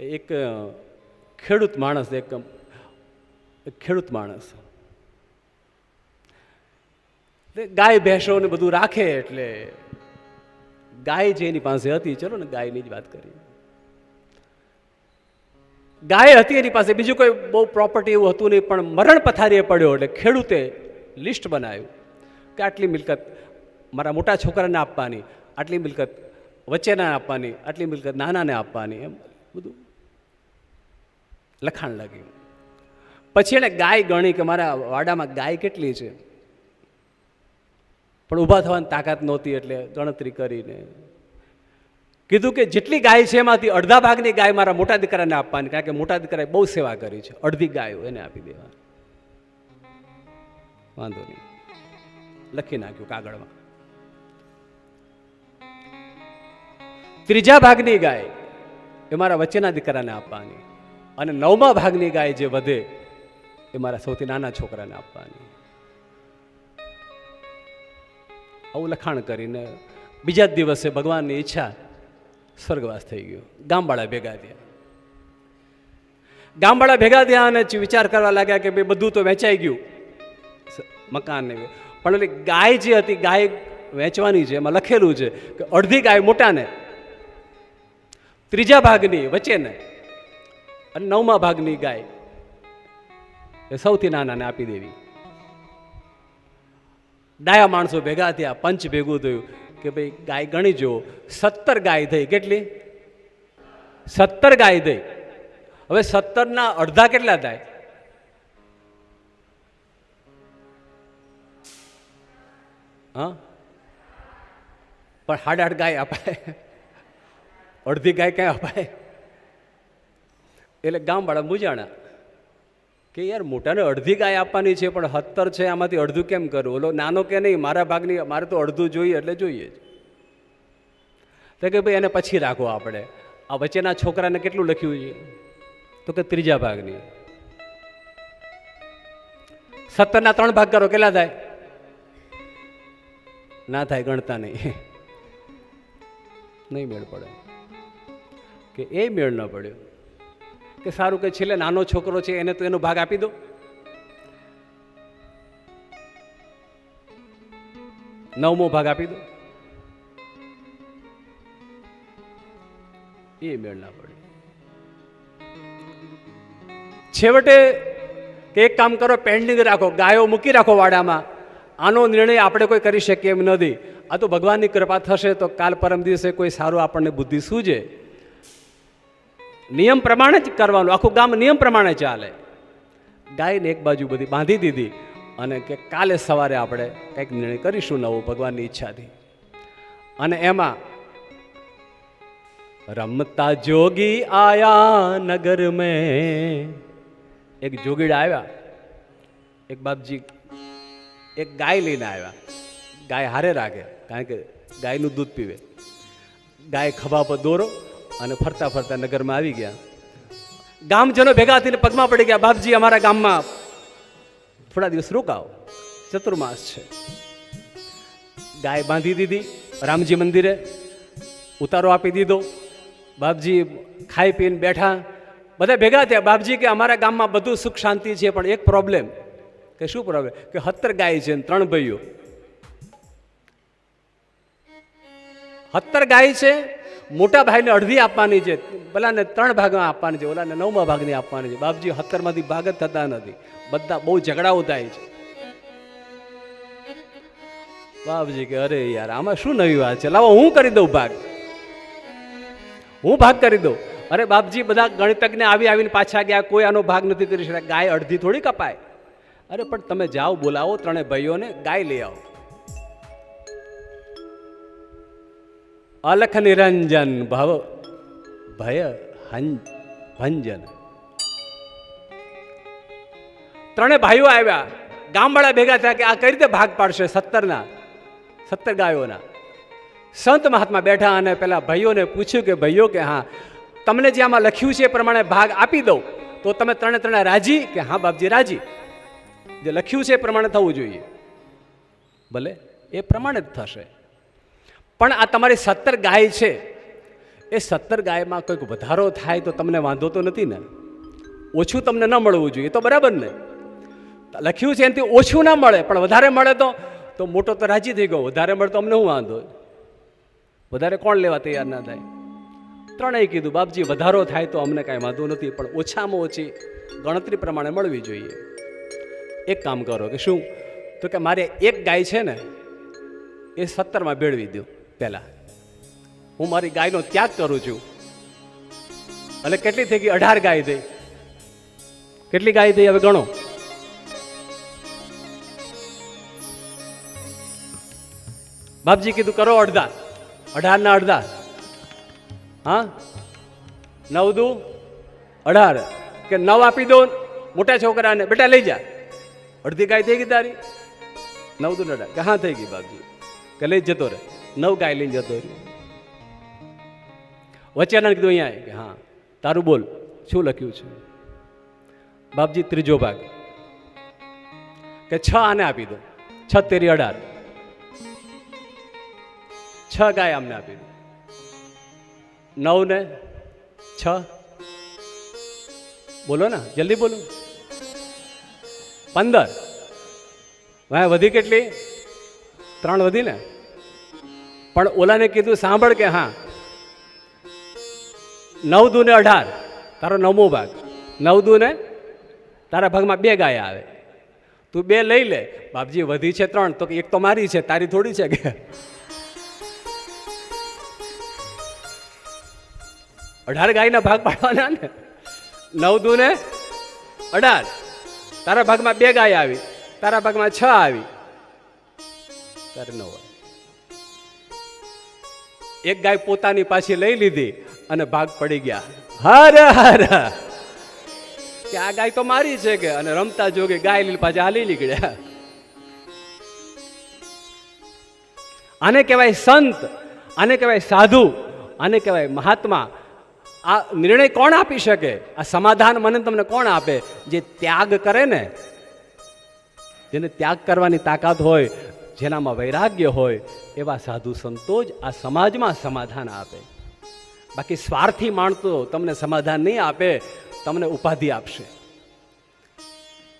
એક ખેડૂત માણસ, એક ખેડૂત માણસ ગાય ભેંસો ને બધું રાખે, એટલે ગાય જે એની પાસે હતી, ચલો ને ગાયની જ વાત કરીએ, ગાય હતી એની પાસે, બીજું કોઈ બહુ પ્રોપર્ટી એવું હતું નહીં, પણ મરણ પથારીએ પડ્યો એટલે ખેડૂતે લિસ્ટ બનાવ્યું કે આટલી મિલકત મારા મોટા છોકરાને આપવાની, આટલી મિલકત વચ્ચેના આપવાની, આટલી મિલકત નાનાને આપવાની, એમ બધું લખાણ લાગ્યું. પછી એણે ગાય ગણી કે મારા વાડામાં ગાય કેટલી છે, પણ ઊભા થવાની તાકાત નહોતી, એટલે ગણતરી કરીને કીધું કે જેટલી ગાય છે એમાંથી અડધા ભાગની ગાય મારા મોટા દીકરાને આપવાની, કારણ કે મોટા દીકરાએ બહુ સેવા કરી છે, અડધી ગાયો એને આપી દેવાની. વાંધો નહીં, લખી નાખ્યું કાગળમાં. ત્રીજા ભાગની ગાય એ મારા વચ્ચેના દીકરાને આપવાની, અને 9મા ભાગની ગાય જે વધે એ મારા સૌથી નાના છોકરાને આપવાની. આવું લખાણ કરીને બીજા જ દિવસે ભગવાનની ઈચ્છા સ્વર્ગવાસ થઈ ગયો. ગામવાળા ભેગા થયા. ગામવાળા ભેગા થયા અને વિચાર કરવા લાગ્યા કે ભાઈ બધું તો વેચાઈ ગયું, મકાન ને, પણ ઓલી ગાય જે હતી, ગાય વેચવાની છે, એમાં લખેલું છે કે અડધી ગાય મોટાને, ત્રીજા ભાગની વચ્ચેને, અને 9મા ભાગની ગાય એ સૌથી નાનાને આપી દેવી. ડાયા માણસો ભેગા થયા, પંચ ભેગું થયું કે ભાઈ ગાય ગણી જુઓ, 17 ગાય થઈ. કેટલી? 17 ગાય થઈ. હવે 17ના અડધા કેટલા થાય? હા, પણ 8.5 ગાય અપાય, અડધી ગાય ક્યાં અપાય? એટલે ગામવાળા મૂંઝાણા કે યાર મોટાને અડધી ગાય આપવાની છે, પણ 17 છે, આમાંથી અડધું કેમ કરું? ઓલો નાનો કે નહીં, મારા ભાગની, મારે તો અડધું જોઈએ એટલે જોઈએ જ. તો કે ભાઈ એને પછી રાખો, આપણે આ વચ્ચેના છોકરાને કેટલું લખ્યું છે? તો કે ત્રીજા ભાગની. 17ના 3 ભાગ કરો, કેટલા થાય? ના થાય, ગણતા નહીં, નહીં મેળ પડે. કે એ મેળ ન પડ્યો કે સારું, કે છેલ્લે નાનો છોકરો છે એને તો એનો ભાગ આપી દો. નવમો ભાગ આપી દો. એ મેળ ના પડે. છેવટે કે એક કામ કરો, પેન્ડિંગ રાખો, ગાયો મૂકી રાખો વાડામાં. આનો નિર્ણય આપણે કોઈ કરી શકીએ એમ નથી. આ તો ભગવાનની કૃપા થશે તો કાલ પરમ દિવસે કોઈ સારું આપણને બુદ્ધિ સૂજે. નિયમ પ્રમાણે જ કરવાનું, આખું ગામ નિયમ પ્રમાણે ચાલે. ગાયને એક બાજુ બધી બાંધી દીધી અને કે કાલે સવારે આપણે કંઈક નિર્ણય કરીશું નવો, ભગવાનની ઈચ્છાથી. અને એમાં રમતા જોગી આયા નગર મેં, એક જોગીડા આવ્યા, એક બાપજી એક ગાય લઈને આવ્યા. ગાય હારે રાખે, કારણ કે ગાયનું દૂધ પીવે. ગાય ખભા પર દોરો અને ફરતા ફરતા નગરમાં આવી ગયા. ગામજનો ભેગા થઈને પગમાં પડી ગયા, બાપજી અમારા ગામમાં થોડા દિવસ રોકાઓ, ચતુર્માસ છે. ગાય બાંધી દીધી, રામજી મંદિરે ઉતારો આપી દીધો. બાપજી ખાઈ પીને બેઠા, બધા ભેગા થયા. બાપજી કે અમારા ગામમાં બધું સુખ શાંતિ છે, પણ એક પ્રોબ્લેમ. કે શું પ્રોબ્લેમ? કે 17 ગાય છે ને 3 ભાઈઓ. 17 ગાય છે, મોટા ભાઈને અડધી આપવાની છે, પેલાને 3 ભાગમાં આપવાની છે, ઓલાને 9મા ભાગની આપવાની છે. બાપજી 17માંથી ભાગ જ થતા નથી, બધા બહુ ઝઘડાઓ થાય છે. બાપજી કે અરે યાર, આમાં શું નવી વાત છે, લાવો હું કરી દઉં ભાગ, હું ભાગ કરી દઉં. અરે બાપજી બધા ગણિતજ્ઞ આવીને પાછા ગયા, કોઈ આનો ભાગ નથી કરી શકતા. ગાય અડધી થોડી કપાય. અરે પણ તમે જાઓ, બોલાવો 3 ભાઈઓને, ગાય લઈ આવો. અલખ નિરંજન ભવ ભય ભંજન. 3 ભાઈઓ આવ્યા. ગામવાળા ભેગા થયા કે આ કઈ રીતે ભાગ પાડશે 17 ગાયોના. સંત મહાત્મા બેઠા અને પેલા ભાઈઓને પૂછ્યું કે ભાઈઓ કે હા, તમને જે આમાં લખ્યું છે એ પ્રમાણે ભાગ આપી દઉં તો તમે 3 રાજી? કે હા બાપજી રાજી, જે લખ્યું છે એ પ્રમાણે થવું જોઈએ. ભલે, એ પ્રમાણે જ થશે. પણ આ તમારી 17 ગાય છે, એ 17 ગાયમાં કંઈક વધારો થાય તો તમને વાંધો તો નથી ને? ઓછું તમને ન મળવું જોઈએ તો બરાબર ને? લખ્યું છે એનાથી ઓછું ના મળે પણ વધારે મળે તો મોટો તો રાજી થઈ ગયો. વધારે મળે તો અમને શું વાંધો? વધારે કોણ લેવા તૈયાર ના થાય? ત્રણેય કીધું બાપજી વધારો થાય તો અમને કાંઈ વાંધો નથી, પણ ઓછામાં ઓછી ગણતરી પ્રમાણે મળવી જોઈએ. એક કામ કરો કે શું? તો કે મારે એક ગાય છે ને એ 17માં ભેળવી દો. પહેલાં હું મારી ગાયનો ત્યાગ કરું છું. એટલે કેટલી થઈ ગઈ? 18 ગાય થઈ. કેટલી ગાય થઈ હવે ગણો? બાપજી કીધું કરો અડધા. 18 ના અડધા. હા 9 દુ 18 કે 9 આપી દો મોટા છોકરાને, બેટા લઈ જા. અડધી ગાય થઈ ગઈ તારી. 9 દુ 18 કે હા થઈ ગઈ બાપજી. કે લઈ જતો રહે. 9 ગાય લઈને જતો રહ્યો. વચ્ચેના કીધું અહીંયા કે હા તારું બોલ શું લખ્યું છે? બાપજી ત્રીજો ભાગ કે 6 આને આપી દો. 6 તેરી 18. 6 ગાય અમને આપી દો. 9 ને 6 બોલો ને જલ્દી બોલો. 15. વાહ વધી કેટલી? 3 વધી ને. પણ ઓલાને કીધું સાંભળ કે હા 9 દુ ને 18 તારો 9મો ભાગ. 9 દુ ને તારા ભાગમાં 2 ગાય આવે. તું 2 લઈ લે. બાપજી વધી છે 3 તો એક તો મારી છે, તારી થોડી છે કે? 18 ગાયના ભાગ પાડવાના ને. 9 દુ ને 18 તારા ભાગમાં 2 ગાય આવી, તારા ભાગમાં 6 આવી, તારે 9 આવી. એક ગાય પોતાની પાછી લઈ લીધી અને ભાગ પડી ગયા. હર હર કે આ ગાય તો મારી છે કે, અને રમતા જોગે ગાય લીધી પાછા હાલી નીકળ્યા. આને કહેવાય સંત, આને કહેવાય સાધુ, આને કહેવાય મહાત્મા. આ નિર્ણય કોણ આપી શકે? આ સમાધાન મને તમને કોણ આપે? જે ત્યાગ કરે ને, જેને ત્યાગ કરવાની તાકાત હોય, જેનામાં વૈરાગ્ય હોય, એવા સાધુ સંતો જ આ સમાજમાં સમાધાન આપે. બાકી સ્વાર્થી માણસો તમને સમાધાન નહીં આપે, તમને ઉપાધિ આપશે.